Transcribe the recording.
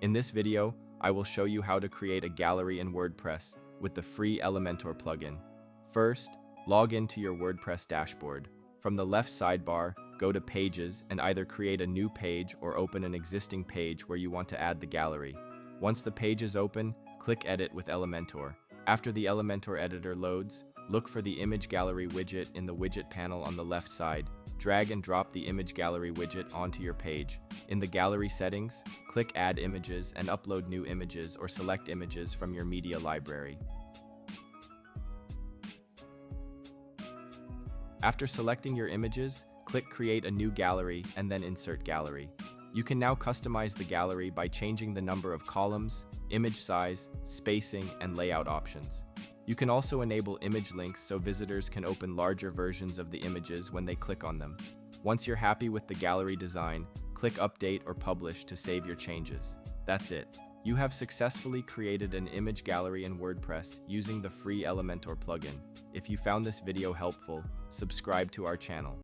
In this video, I will show you how to create a gallery in WordPress with the free Elementor plugin. First, log into your WordPress dashboard. From the left sidebar, go to Pages and either create a new page or open an existing page where you want to add the gallery. Once the page is open, click Edit with Elementor. After the Elementor editor loads, look for the Image Gallery widget in the widget panel on the left side. Drag and drop the Image Gallery widget onto your page. In the gallery settings, click Add Images and upload new images or select images from your media library. After selecting your images, click Create a new gallery and then Insert Gallery. You can now customize the gallery by changing the number of columns, image size, spacing, and layout options. You can also enable image links so visitors can open larger versions of the images when they click on them. Once you're happy with the gallery design, click Update or Publish to save your changes. That's it. You have successfully created an image gallery in WordPress using the free Elementor plugin. If you found this video helpful, subscribe to our channel.